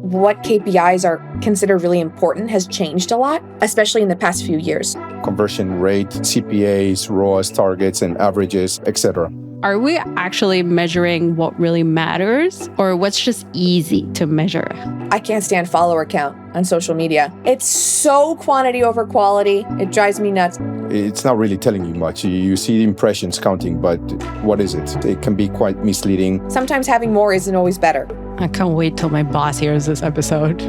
what KPIs are considered really important has changed a lot, especially in the past few years. Conversion rate, CPAs, ROAS targets and averages, etc. Are we actually measuring what really matters or what's just easy to measure? I can't stand follower count on social media. It's so quantity over quality. It drives me nuts. It's not really telling you much. You see impressions counting, but what is it? It can be quite misleading. Sometimes having more isn't always better. I can't wait till my boss hears this episode.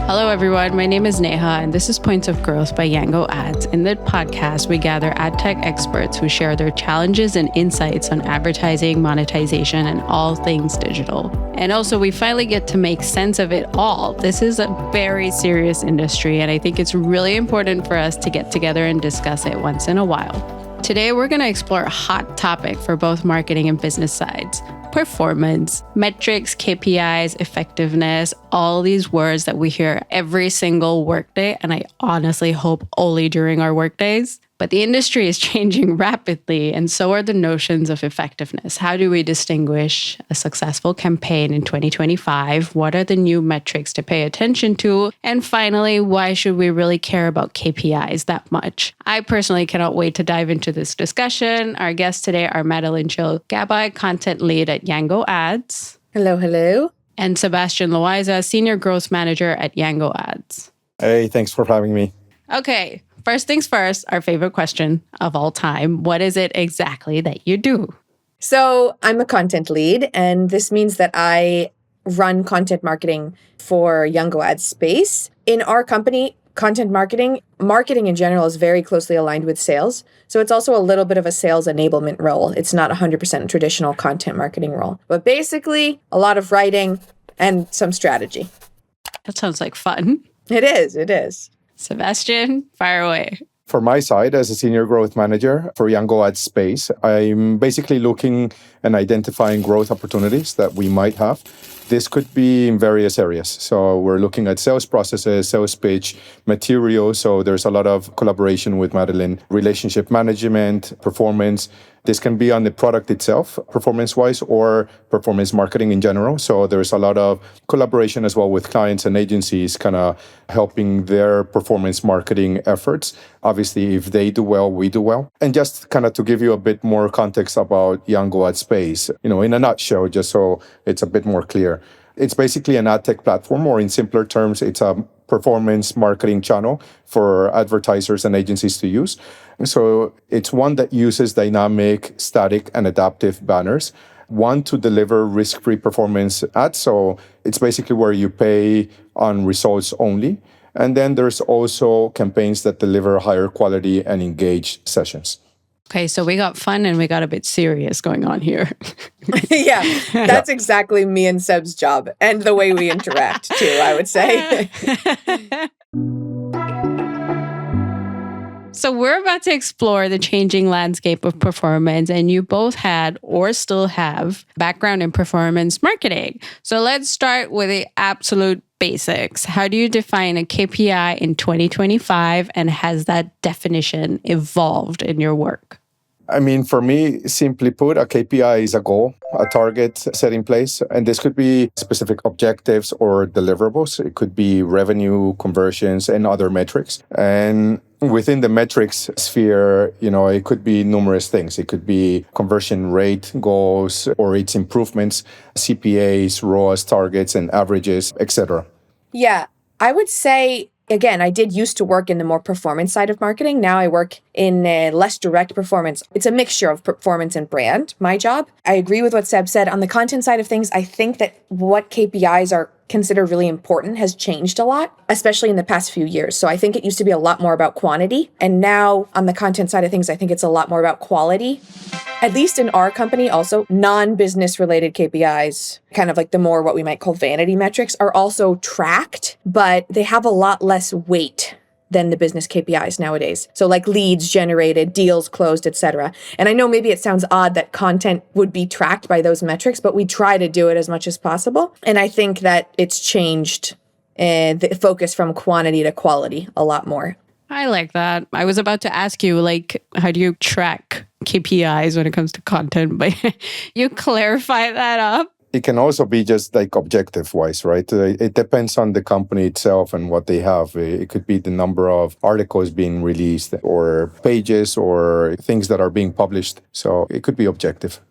Hello, everyone. My name is Neha, and this is Points of Growth by Yango Ads. In the podcast, we gather ad tech experts who share their challenges and insights on advertising, monetization, and all things digital. And also, we finally get to make sense of it all. This is a very serious industry, and I think it's really important for us to get together and discuss it once in a while. Today, we're going to explore a hot topic for both marketing and business sides: performance, metrics, KPIs, effectiveness, all these words that we hear every single workday, and I honestly hope only during our workdays. But the industry is changing rapidly, and so are the notions of effectiveness. How do we distinguish a successful campaign in 2025? What are the new metrics to pay attention to? And finally, why should we really care about KPIs that much? I personally cannot wait to dive into this discussion. Our guests today are Madeleine Gabay, content lead at Yango Ads. Hello, hello. And Sebastian Loaiza, senior growth manager at Yango Ads. Hey, thanks for having me. Okay. First things first, our favorite question of all time. What is it exactly that you do? So I'm a content lead, and this means that I run content marketing for Yango Ads space. In our company, content marketing in general is very closely aligned with sales. So it's also a little bit of a sales enablement role. It's not 100% traditional content marketing role, but basically a lot of writing and some strategy. That sounds like fun. It is. Sebastian, fire away. For my side, as a senior growth manager for Yango Ads Space, I'm basically looking and identifying growth opportunities that we might have. This could be in various areas. So we're looking at sales processes, sales pitch, material. So there's a lot of collaboration with Madeleine, relationship management, performance. This can be on the product itself, performance-wise, or performance marketing in general. So there's a lot of collaboration as well with clients and agencies, kind of helping their performance marketing efforts. Obviously, if they do well, we do well. And just kind of to give you a bit more context about Yango Ad Space, in a nutshell, just so it's a bit more clear. It's basically an ad tech platform, or in simpler terms, it's a performance marketing channel for advertisers and agencies to use. So it's one that uses dynamic, static, and adaptive banners. One to deliver risk-free performance ads. So it's basically where you pay on results only. And then there's also campaigns that deliver higher quality and engaged sessions. Okay, so we got fun and we got a bit serious going on here. Yeah, that's exactly me and Seb's job, and the way we interact too, I would say. So we're about to explore the changing landscape of performance, and you both had or still have background in performance marketing. So let's start with the absolute basics. How do you define a KPI in 2025, and has that definition evolved in your work? I mean, for me, simply put, a KPI is a goal, a target set in place. And this could be specific objectives or deliverables. It could be revenue, conversions, and other metrics. And within the metrics sphere, it could be numerous things. It could be conversion rate goals or its improvements, CPAs, ROAS targets, and averages, etc. Yeah, I would say, again, I did used to work in the more performance side of marketing. Now I work in less direct performance. It's a mixture of performance and brand, my job. I agree with what Seb said. On the content side of things, I think that what KPIs are considered really important has changed a lot, especially in the past few years. So I think it used to be a lot more about quantity. And now on the content side of things, I think it's a lot more about quality. At least in our company, also non-business related KPIs, kind of like the more what we might call vanity metrics, are also tracked, but they have a lot less weight than the business KPIs nowadays. So like leads generated, deals closed, etc. And I know maybe it sounds odd that content would be tracked by those metrics, but we try to do it as much as possible. And I think that it's changed the focus from quantity to quality a lot more. I like that. I was about to ask you, how do you track KPIs when it comes to content? But you clarify that up. It can also be just like objective wise, right? It depends on the company itself and what they have. It could be the number of articles being released or pages or things that are being published. So it could be objective.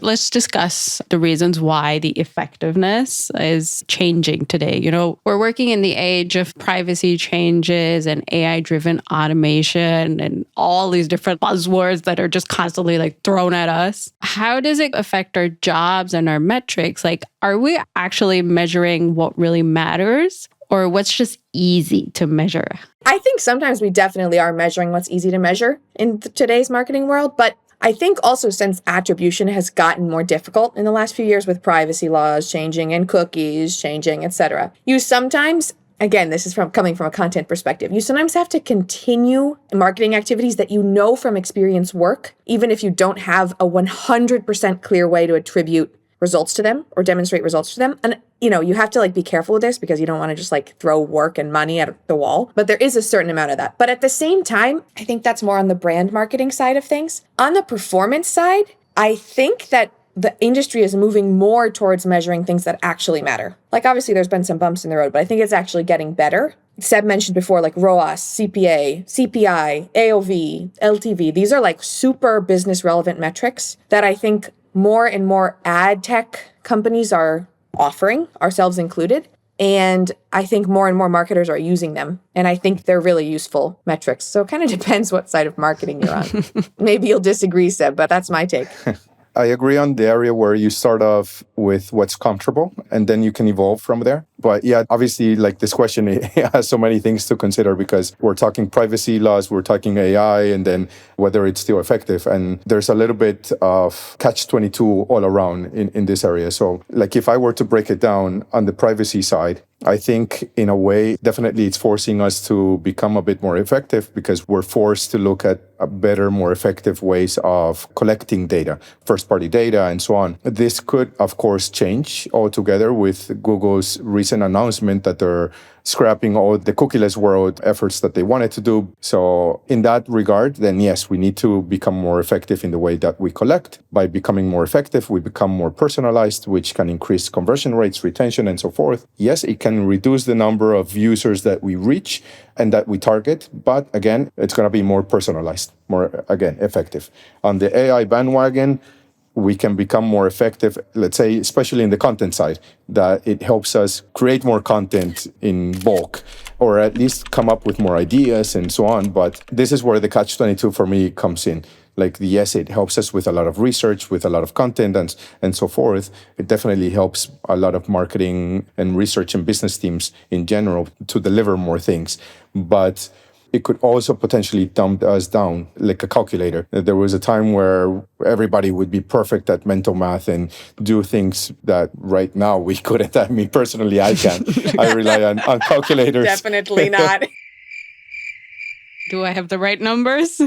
Let's discuss the reasons why the effectiveness is changing today. We're working in the age of privacy changes and AI-driven automation and all these different buzzwords that are just constantly like thrown at us. How does it affect our jobs and our metrics? Like, are we actually measuring what really matters or what's just easy to measure? I think sometimes we definitely are measuring what's easy to measure in today's marketing world, but I think also since attribution has gotten more difficult in the last few years with privacy laws changing and cookies changing, etc. You sometimes, again, this is coming from a content perspective, you sometimes have to continue marketing activities that you know from experience work, even if you don't have a 100% clear way to attribute results to them or demonstrate results to them. And you have to like be careful with this because you don't want to just like throw work and money at the wall. But there is a certain amount of that. But at the same time, I think that's more on the brand marketing side of things. On the performance side, I think that the industry is moving more towards measuring things that actually matter. Like obviously there's been some bumps in the road, but I think it's actually getting better. Seb mentioned before, like ROAS, CPA, CPI, AOV, LTV. These are like super business relevant metrics that I think more and more ad tech companies are offering, ourselves included. And I think more and more marketers are using them. And I think they're really useful metrics. So it kind of depends what side of marketing you're on. Maybe you'll disagree, Seb, but that's my take. I agree on the area where you start off with what's comfortable and then you can evolve from there. But yeah, obviously, like this question it has so many things to consider because we're talking privacy laws, we're talking AI, and then whether it's still effective. And there's a little bit of catch-22 all around in this area. So like if I were to break it down on the privacy side, I think in a way, definitely it's forcing us to become a bit more effective because we're forced to look at better, more effective ways of collecting data, first-party data, and so on. This could, of course, change altogether with Google's recent announcement that they're scrapping all the cookieless world efforts that they wanted to do. So in that regard, then yes, we need to become more effective in the way that we collect. By becoming more effective, we become more personalized, which can increase conversion rates, retention, and so forth. Yes, it can reduce the number of users that we reach and that we target. But again, it's going to be more personalized, more, again, effective. On the AI bandwagon, we can become more effective, let's say, especially in the content side, that it helps us create more content in bulk, or at least come up with more ideas and so on. But this is where the catch-22 for me comes in. Like, yes, it helps us with a lot of research, with a lot of content and so forth. It definitely helps a lot of marketing and research and business teams in general to deliver more things. But it could also potentially dump us down like a calculator. There was a time where everybody would be perfect at mental math and do things that right now we couldn't. I mean, personally, I can't. I rely on calculators. Definitely not. Do I have the right numbers?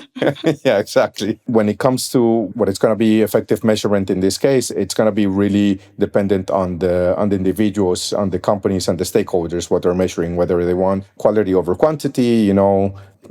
Yeah, exactly. When it comes to what it's going to be effective measurement in this case, it's going to be really dependent on the individuals, on the companies and the stakeholders, what they're measuring, whether they want quality over quantity,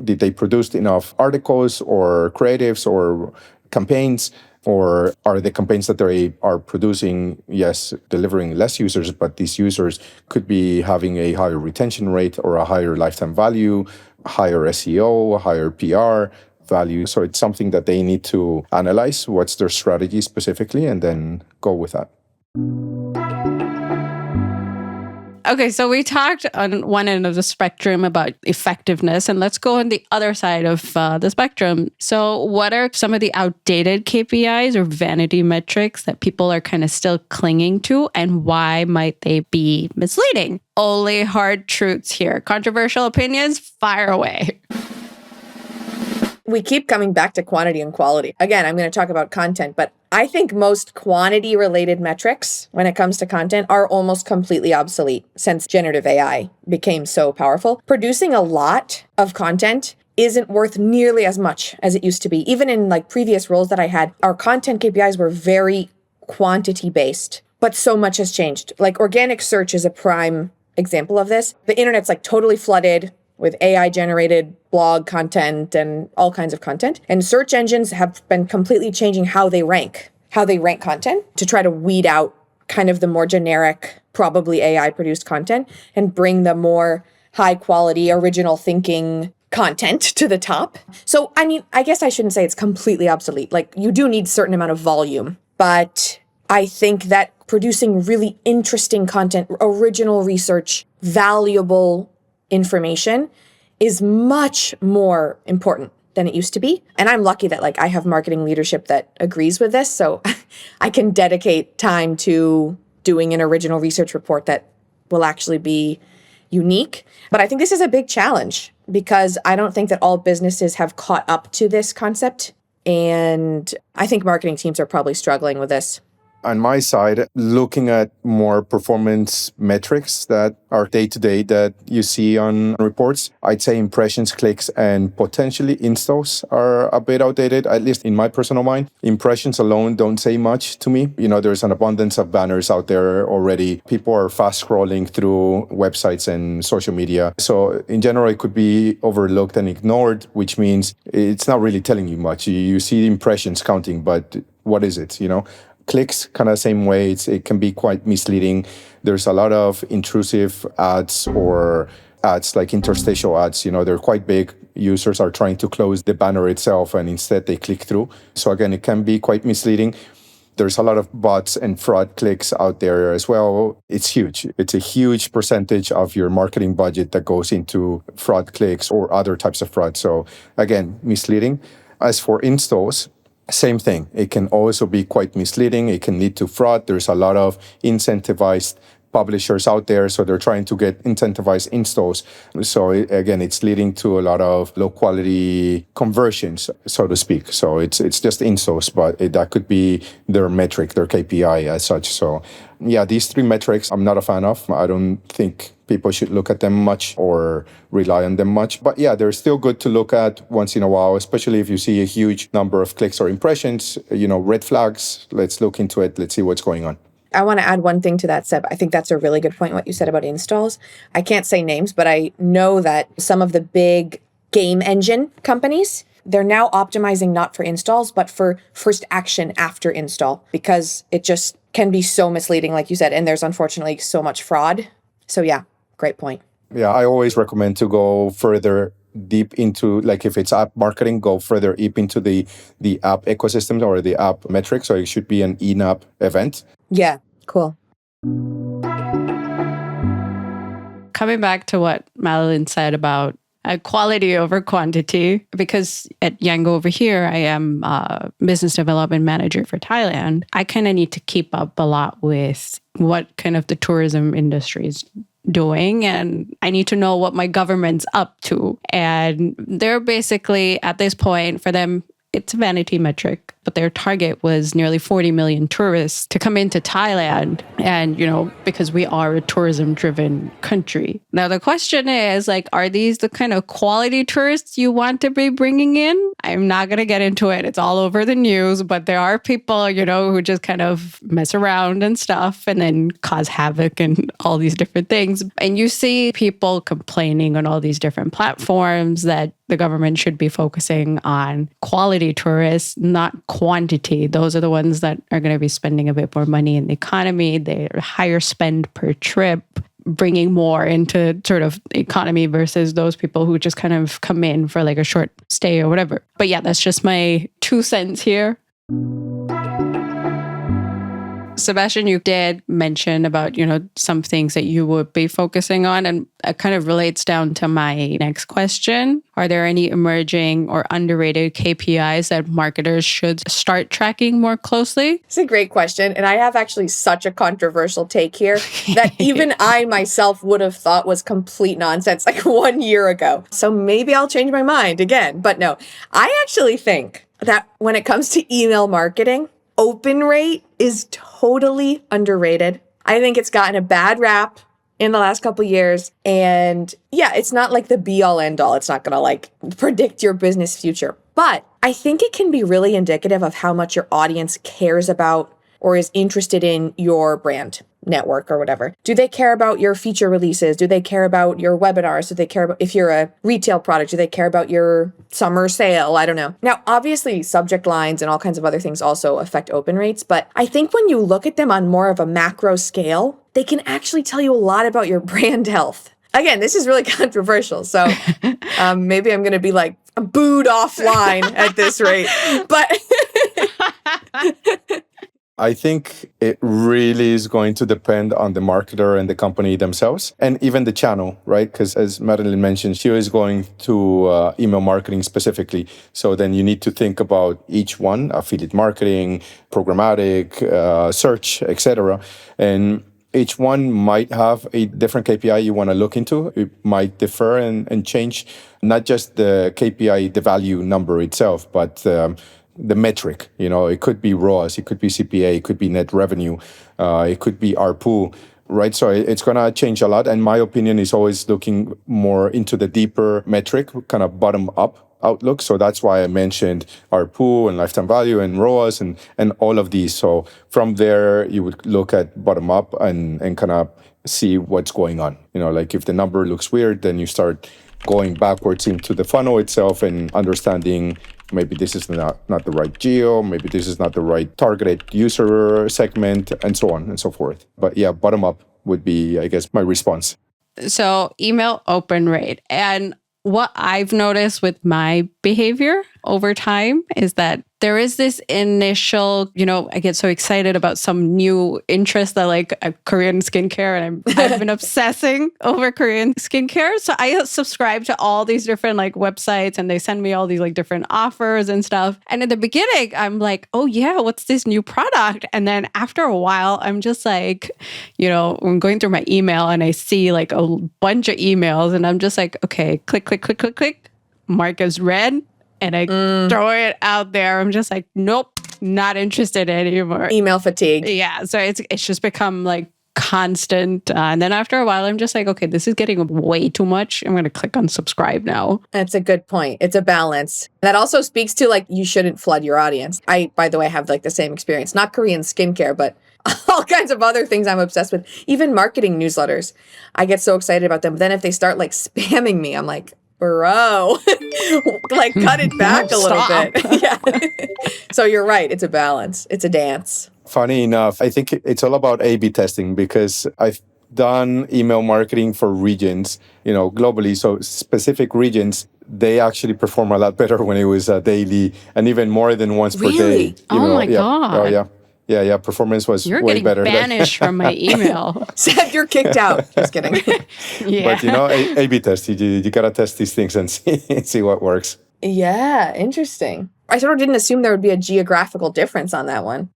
did they produce enough articles or creatives or campaigns, or are the campaigns that they are producing, yes, delivering less users, but these users could be having a higher retention rate or a higher lifetime value, higher SEO, higher PR value. So it's something that they need to analyze. What's their strategy specifically, and then go with that. Okay, so we talked on one end of the spectrum about effectiveness, and let's go on the other side of the spectrum. So what are some of the outdated KPIs or vanity metrics that people are kind of still clinging to, and why might they be misleading? Only hard truths here. Controversial opinions, fire away. We keep coming back to quantity and quality. Again, I'm going to talk about content, but I think most quantity-related metrics when it comes to content are almost completely obsolete since generative AI became so powerful. Producing a lot of content isn't worth nearly as much as it used to be. Even in like previous roles that I had, our content KPIs were very quantity-based, but so much has changed. Like organic search is a prime example of this. The internet's like totally flooded with AI-generated blog content and all kinds of content. And search engines have been completely changing how they rank, how they rank content to try to weed out kind of the more generic, probably AI produced content and bring the more high quality, original thinking content to the top. So, I mean, I guess I shouldn't say it's completely obsolete. Like, you do need a certain amount of volume, but I think that producing really interesting content, original research, valuable information is much more important than it used to be. And I'm lucky that like I have marketing leadership that agrees with this. So I can dedicate time to doing an original research report that will actually be unique. But I think this is a big challenge because I don't think that all businesses have caught up to this concept. And I think marketing teams are probably struggling with this. On my side, looking at more performance metrics that are day-to-day that you see on reports, I'd say impressions, clicks, and potentially installs are a bit outdated, at least in my personal mind. Impressions alone don't say much to me. There's an abundance of banners out there already. People are fast scrolling through websites and social media. So in general, it could be overlooked and ignored, which means it's not really telling you much. You see impressions counting, but what is it, Clicks, kind of same way, it can be quite misleading. There's a lot of intrusive ads or ads like interstitial ads. They're quite big. Users are trying to close the banner itself and instead they click through. So again, it can be quite misleading. There's a lot of bots and fraud clicks out there as well. It's huge. It's a huge percentage of your marketing budget that goes into fraud clicks or other types of fraud. So again, misleading. As for installs, same thing. It can also be quite misleading. It can lead to fraud. There's a lot of incentivized publishers out there, so they're trying to get incentivized installs. So again, it's leading to a lot of low quality conversions, so to speak. So it's just installs, but that could be their metric, their KPI as such. So yeah, these three metrics I'm not a fan of. I don't think people should look at them much or rely on them much. But yeah, they're still good to look at once in a while, especially if you see a huge number of clicks or impressions, red flags. Let's look into it. Let's see what's going on. I want to add one thing to that, Seb. I think that's a really good point, what you said about installs. I can't say names, but I know that some of the big game engine companies, they're now optimizing not for installs, but for first action after install, because it just can be so misleading, like you said, and there's unfortunately so much fraud. So yeah, great point. Yeah, I always recommend to go further deep into, like if it's app marketing, go further deep into the app ecosystem or the app metrics. So it should be an in-app event. Yeah, cool. Coming back to what Madeleine said about quality over quantity, because at Yango over here, I am a business development manager for Thailand. I kind of need to keep up a lot with what kind of the tourism industry is doing, and I need to know what my government's up to. And they're basically, at this point, for them, it's a vanity metric, but their target was nearly 40 million tourists to come into Thailand. And, because we are a tourism-driven country. Now, the question is, are these the kind of quality tourists you want to be bringing in? I'm not going to get into it. It's all over the news, but there are people, who just kind of mess around and stuff and then cause havoc and all these different things. And you see people complaining on all these different platforms that the government should be focusing on quality tourists, not quantity. Those are the ones that are going to be spending a bit more money in the economy. They're higher spend per trip, bringing more into sort of the economy versus those people who just kind of come in for a short stay or whatever. But yeah, that's just my 2 cents here. Sebastian, you did mention about, some things that you would be focusing on, and it kind of relates down to my next question. Are there any emerging or underrated KPIs that marketers should start tracking more closely? It's a great question. And I have actually such a controversial take here that even I myself would have thought was complete nonsense 1 year ago. So maybe I'll change my mind again. But no, I actually think that when it comes to email marketing, open rate is totally underrated. I think it's gotten a bad rap in the last couple of years. And yeah, it's not the be all end all. It's not going to predict your business future. But I think it can be really indicative of how much your audience cares about or is interested in your brand. network or whatever? Do they care about your feature releases? Do they care about your webinars? Do they care about, if you're a retail product, do they care about your summer sale? I don't know. Now, obviously, subject lines and all kinds of other things also affect open rates, but I think when you look at them on more of a macro scale, they can actually tell you a lot about your brand health. Again, this is really controversial, so maybe I'm going to be like booed offline at this rate, but I think it really is going to depend on the marketer and the company themselves and even the channel, right? Because as Madeleine mentioned, she is going to email marketing specifically. So then you need to think about each one, affiliate marketing, programmatic, search, etc. And each one might have a different KPI you want to look into. It might differ and change, not just the KPI, the value number itself, but the metric. It could be ROAS, it could be CPA, it could be net revenue, it could be ARPU, right? So it's going to change a lot. And my opinion is always looking more into the deeper metric, kind of bottom up outlook. So that's why I mentioned ARPU and lifetime value and ROAS and all of these. So from there, you would look at bottom up and kind of see what's going on. Like if the number looks weird, then you start going backwards into the funnel itself and understanding maybe this is not the right geo, maybe this is not the right targeted user segment, and so on and so forth. But yeah, bottom up would be, I guess, my response. So email open rate. And what I've noticed with my behavior over time is that there is this initial, I get so excited about some new interest that like Korean skincare, and I've been obsessing over Korean skincare. So I subscribe to all these different like websites and they send me all these like different offers and stuff. And in the beginning, I'm like, oh yeah, what's this new product? And then after a while, I'm just like, I'm going through my email and I see like a bunch of emails and I'm just like, okay, click, click, click, click, click, mark as read. And I throw it out there. I'm just like, nope, not interested anymore. Email fatigue. Yeah. So it's just become like constant. And then after a while, I'm just like, okay, this is getting way too much. I'm going to click on subscribe now. That's a good point. It's a balance. That also speaks to like, you shouldn't flood your audience. I, by the way, have like the same experience. Not Korean skincare, but all kinds of other things I'm obsessed with. Even marketing newsletters. I get so excited about them. But then if they start like spamming me, I'm like, bro, like cut it back a little bit. Yeah. So you're right. It's a balance. It's a dance. Funny enough, I think it's all about A/B testing because I've done email marketing for regions, globally. So specific regions, they actually perform a lot better when it was daily and even more than once per day. Oh my God. Oh yeah. Yeah. Performance was You're way better. You're getting banished from my email. Seb, you're kicked out. Just kidding. Yeah. But A/B test. You gotta test these things and see what works. Yeah, interesting. I sort of didn't assume there would be a geographical difference on that one.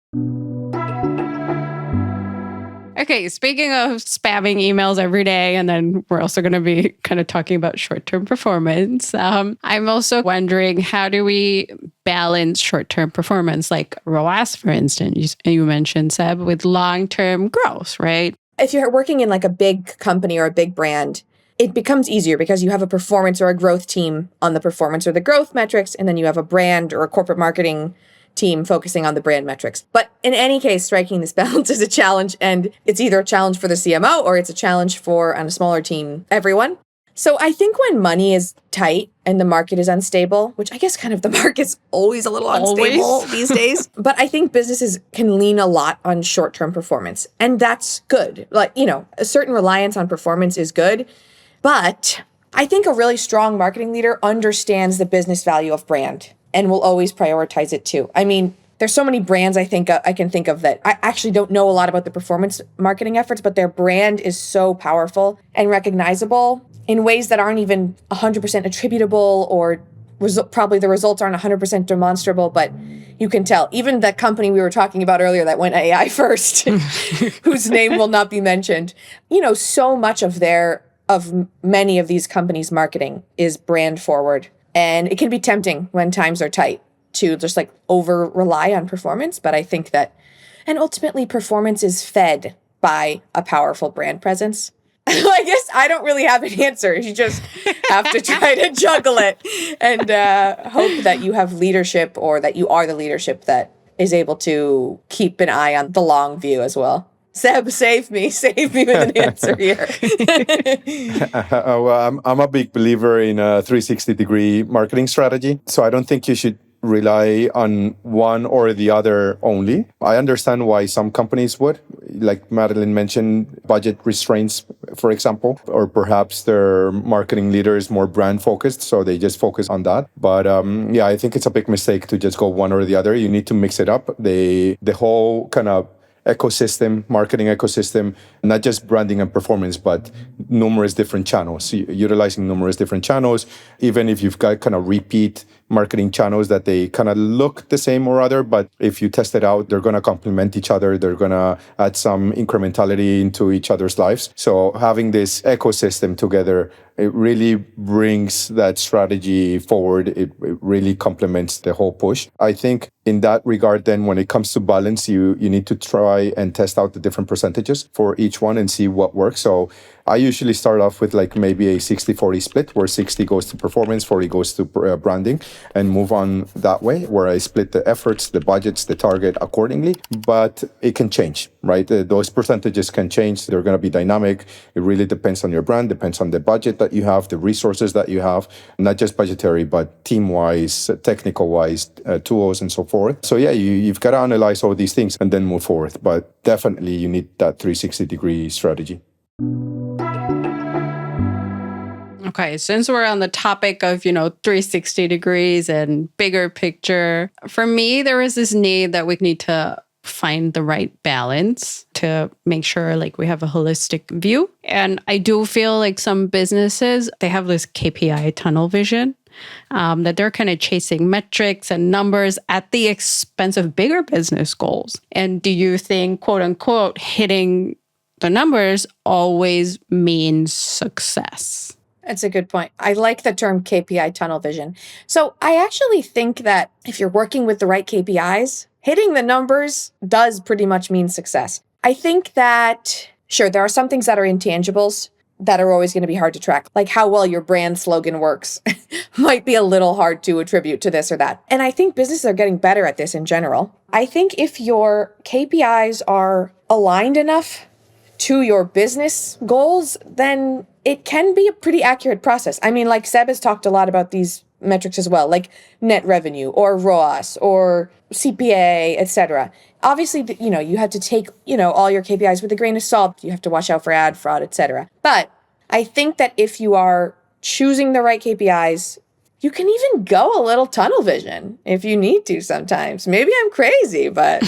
Okay, speaking of spamming emails every day, and then we're also going to be kind of talking about short-term performance. I'm also wondering, how do we balance short-term performance, like ROAS, for instance, you mentioned, Seb, with long-term growth, right? If you're working in like a big company or a big brand, it becomes easier because you have a performance or a growth team on the performance or the growth metrics, and then you have a brand or a corporate marketing team focusing on the brand metrics. But in any case, striking this balance is a challenge, and it's either a challenge for the CMO or it's a challenge for, on a smaller team, everyone. So I think when money is tight and the market is unstable, which I guess kind of the market's always a little unstable these days, but I think businesses can lean a lot on short-term performance, and that's good. Like, a certain reliance on performance is good, but I think a really strong marketing leader understands the business value of brand and will always prioritize it too. I mean, there's so many brands I can think of that I actually don't know a lot about the performance marketing efforts, but their brand is so powerful and recognizable in ways that aren't even 100% attributable, or probably the results aren't 100% demonstrable, but you can tell. Even that company we were talking about earlier that went AI first, whose name will not be mentioned, so much of many of these companies' marketing is brand forward. And it can be tempting when times are tight to just like over rely on performance. But I think that, and ultimately performance is fed by a powerful brand presence. I guess I don't really have an answer. You just have to try to juggle it and hope that you have leadership, or that you are the leadership that is able to keep an eye on the long view as well. Seb, save me with an answer here. Well, I'm a big believer in a 360-degree marketing strategy. So I don't think you should rely on one or the other only. I understand why some companies would, like Madeleine mentioned, budget restraints, for example, or perhaps their marketing leader is more brand focused, so they just focus on that. But yeah, I think it's a big mistake to just go one or the other. You need to mix it up. The whole kind of marketing ecosystem, not just branding and performance, but numerous different channels, utilizing numerous different channels, even if you've got kind of repeat marketing channels that they kind of look the same or other, but if you test it out, they're going to complement each other. They're going to add some incrementality into each other's lives. So having this ecosystem together, it really brings that strategy forward. It really complements the whole push. I think in that regard, then when it comes to balance, you need to try and test out the different percentages for each one and see what works. So I usually start off with like maybe a 60-40 split, where 60 goes to performance, 40 goes to branding, and move on that way, where I split the efforts, the budgets, the target accordingly. But it can change, right? Those percentages can change. They're going to be dynamic. It really depends on your brand, depends on the budget that you have, the resources that you have, not just budgetary, but team-wise, technical-wise, tools, and so forth. So yeah, you've got to analyze all these things and then move forward. But definitely you need that 360-degree strategy. Okay, since we're on the topic of, 360 degrees and bigger picture, for me, there is this need that we need to find the right balance to make sure like we have a holistic view. And I do feel like some businesses, they have this KPI tunnel vision, that they're kind of chasing metrics and numbers at the expense of bigger business goals. And do you think, quote unquote, hitting the numbers always means success? That's a good point. I like the term KPI tunnel vision. So I actually think that if you're working with the right KPIs, hitting the numbers does pretty much mean success. I think that, sure, there are some things that are intangibles that are always going to be hard to track, like how well your brand slogan works might be a little hard to attribute to this or that. And I think businesses are getting better at this in general. I think if your KPIs are aligned enough to your business goals, then it can be a pretty accurate process. I mean, like Seb has talked a lot about these metrics as well, like net revenue or ROAS or CPA, etc. Obviously, you have to take, all your KPIs with a grain of salt. You have to watch out for ad fraud, etc. But I think that if you are choosing the right KPIs, you can even go a little tunnel vision if you need to sometimes. Maybe I'm crazy, but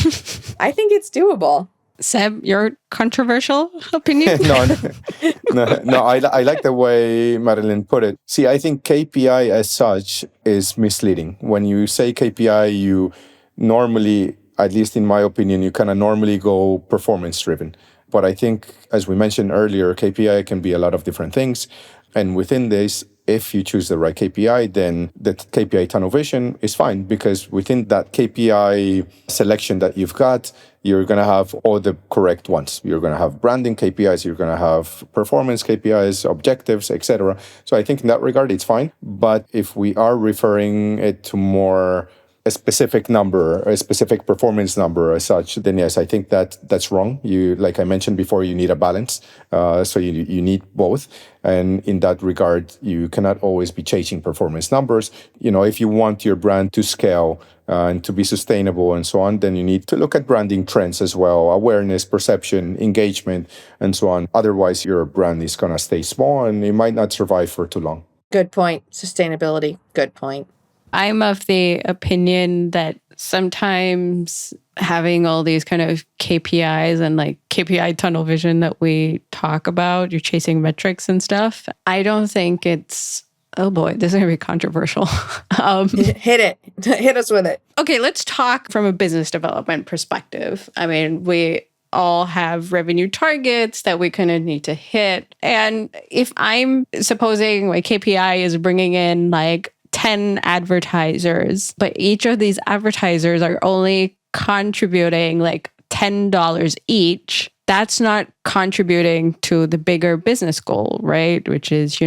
I think it's doable. Seb, your controversial opinion? No, I like the way Madeleine put it. See, I think KPI as such is misleading. When you say KPI, you normally, at least in my opinion, you kind of normally go performance driven. But I think, as we mentioned earlier, KPI can be a lot of different things. And within this, if you choose the right KPI, then the KPI tunnel vision is fine, because within that KPI selection that you've got, you're going to have all the correct ones. You're going to have branding KPIs, you're going to have performance KPIs, objectives, etc. So I think in that regard, it's fine. But if we are referring it to more a specific number, a specific performance number as such, then yes, I think that's wrong. You, like I mentioned before, you need a balance. So you need both. And in that regard, you cannot always be chasing performance numbers. If you want your brand to scale and to be sustainable and so on, then you need to look at branding trends as well, awareness, perception, engagement, and so on. Otherwise, your brand is going to stay small and it might not survive for too long. Good point. Sustainability. Good point. I'm of the opinion that sometimes having all these kind of KPIs and like KPI tunnel vision that we talk about, you're chasing metrics and stuff. I don't think it's, oh boy, this is going to be controversial. Hit it. Hit us with it. Okay, let's talk from a business development perspective. I mean, we all have revenue targets that we kind of need to hit. And if I'm supposing my KPI is bringing in like 10 advertisers, but each of these advertisers are only contributing like $10 each, that's not contributing to the bigger business goal, right? Which is,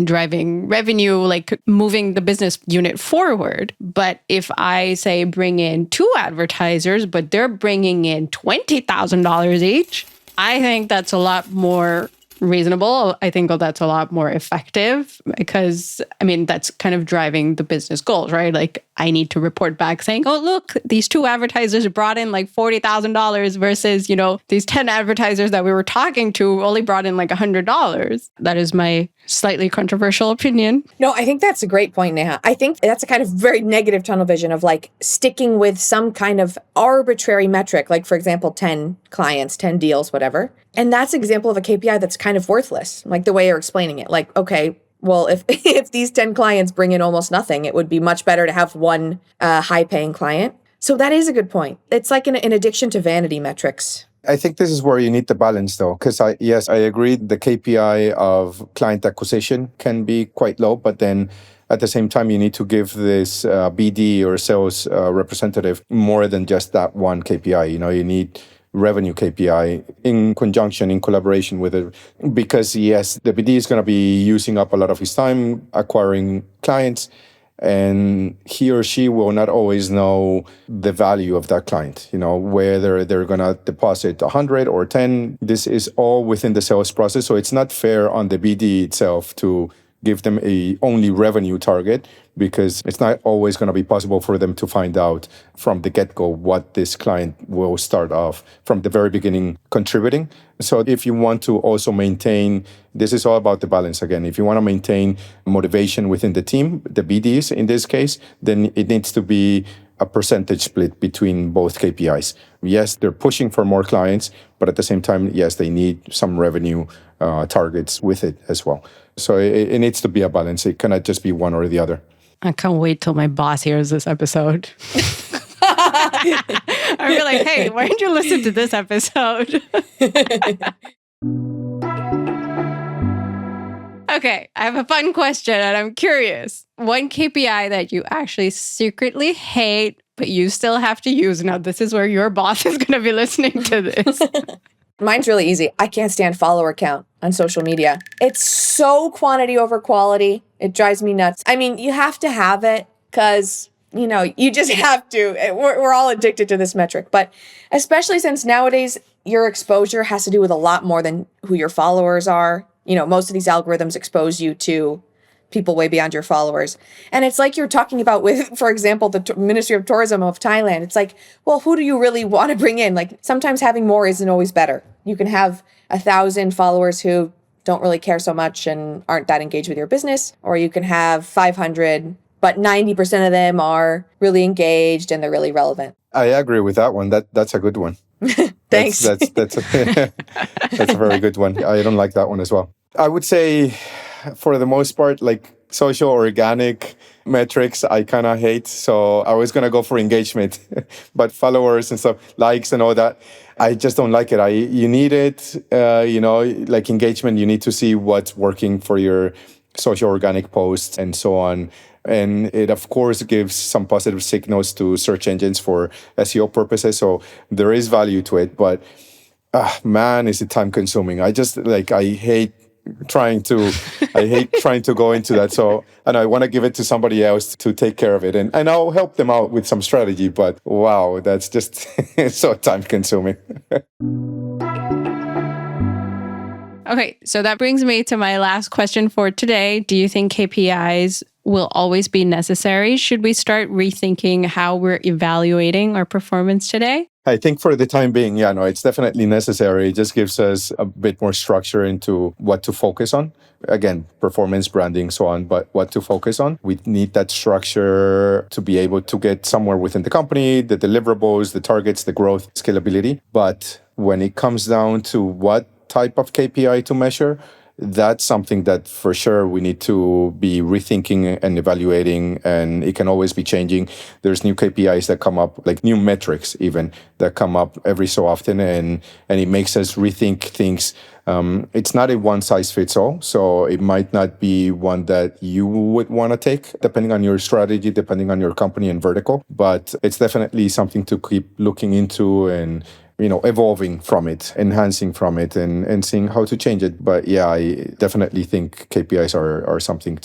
driving revenue, like moving the business unit forward. But if I say bring in 2 advertisers, but they're bringing in $20,000 each, I think that's a lot more reasonable. I think that's a lot more effective because, I mean, that's kind of driving the business goals, right? Like I need to report back saying, oh, look, these 2 advertisers brought in like $40,000 versus, these 10 advertisers that we were talking to only brought in like $100. That is my slightly controversial opinion. No, I think that's a great point, Neha. I think that's a kind of very negative tunnel vision of like sticking with some kind of arbitrary metric, like for example, 10 clients, 10 deals, whatever. And that's an example of a KPI that's kind of worthless, like the way you're explaining it. Like, okay, well, if if these 10 clients bring in almost nothing, it would be much better to have one high-paying client. So that is a good point. It's like an addiction to vanity metrics. I think this is where you need the balance, though, because I agree the KPI of client acquisition can be quite low, but then at the same time, you need to give this BD or sales representative more than just that one KPI. You need revenue KPI in conjunction, in collaboration with it. Because yes, the BD is going to be using up a lot of his time acquiring clients, and he or she will not always know the value of that client, whether they're going to deposit 100 or 10. This is all within the sales process. So it's not fair on the BD itself to give them a only revenue target, because it's not always going to be possible for them to find out from the get-go what this client will start off from the very beginning contributing. So if you want to also maintain, this is all about the balance again. If you want to maintain motivation within the team, the BDs in this case, then it needs to be a percentage split between both KPIs. Yes, they're pushing for more clients, but at the same time, yes, they need some revenue targets with it as well. So it needs to be a balance. It cannot just be one or the other. I can't wait till my boss hears this episode. I'll be like, hey, why didn't you listen to this episode? Okay, I have a fun question and I'm curious. One KPI that you actually secretly hate, but you still have to use. Now, this is where your boss is going to be listening to this. Mine's really easy. I can't stand follower count on social media. It's so quantity over quality. It drives me nuts. I mean, you have to have it because, you just have to. We're all addicted to this metric. But especially since nowadays, your exposure has to do with a lot more than who your followers are. Most of these algorithms expose you to people way beyond your followers. And it's like you're talking about with, for example, the Ministry of Tourism of Thailand. It's like, well, who do you really want to bring in? Like sometimes having more isn't always better. You can have 1,000 followers who don't really care so much and aren't that engaged with your business, or you can have 500, but 90% of them are really engaged and they're really relevant. I agree with that one. That's a good one. Thanks. That's that's a very good one. I don't like that one as well. I would say, for the most part, like social organic metrics, I kind of hate. So I was gonna go for engagement, but followers and stuff, likes and all that, I just don't like it. You need it, like engagement. You need to see what's working for your social organic posts and so on. And it, of course, gives some positive signals to search engines for SEO purposes. So there is value to it. But man, is it time consuming. I hate trying to go into that. So, and I want to give it to somebody else to take care of it. And I'll help them out with some strategy. But wow, that's just so time consuming. Okay, so that brings me to my last question for today. Do you think KPIs will always be necessary? Should we start rethinking how we're evaluating our performance today? I think for the time being, it's definitely necessary. It just gives us a bit more structure into what to focus on. Again, performance, branding, so on, but what to focus on. We need that structure to be able to get somewhere within the company, the deliverables, the targets, the growth, scalability. But when it comes down to what type of KPI to measure, that's something that for sure we need to be rethinking and evaluating, and it can always be changing. There's new KPIs that come up, like new metrics even, that come up every so often, and it makes us rethink things. It's not a one size fits all, so it might not be one that you would want to take, depending on your strategy, depending on your company and vertical, but it's definitely something to keep looking into and evolving from it, enhancing from it, and seeing how to change it. But yeah, I definitely think KPIs are something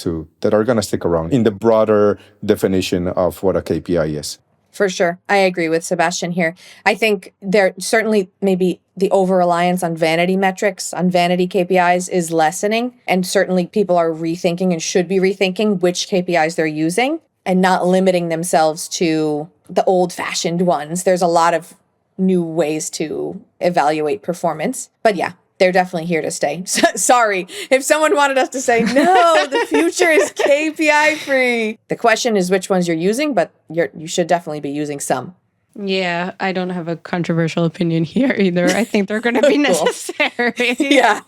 that are going to stick around in the broader definition of what a KPI is. For sure. I agree with Sebastian here. I think there certainly maybe the over-reliance on vanity metrics, on vanity KPIs is lessening. And certainly people are rethinking and should be rethinking which KPIs they're using and not limiting themselves to the old-fashioned ones. There's a lot of new ways to evaluate performance. But yeah, they're definitely here to stay. Sorry, if someone wanted us to say, no, the future is KPI free. The question is which ones you're using, but you should definitely be using some. Yeah, I don't have a controversial opinion here either. I think they're going to be necessary. Yeah.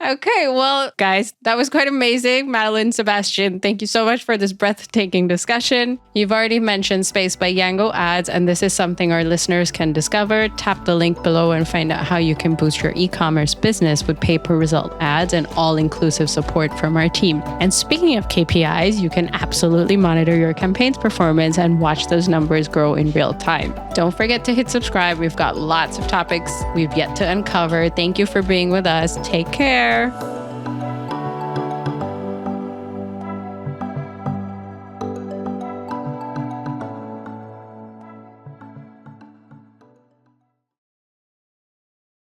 Okay, well, guys, that was quite amazing. Madeleine, Sebastian, thank you so much for this breathtaking discussion. You've already mentioned Space by Yango ads, and this is something our listeners can discover. Tap the link below and find out how you can boost your e-commerce business with pay-per-result ads and all-inclusive support from our team. And speaking of KPIs, you can absolutely monitor your campaign's performance and watch those numbers grow in real time. Don't forget to hit subscribe. We've got lots of topics we've yet to uncover. Thank you for being with us. Take care.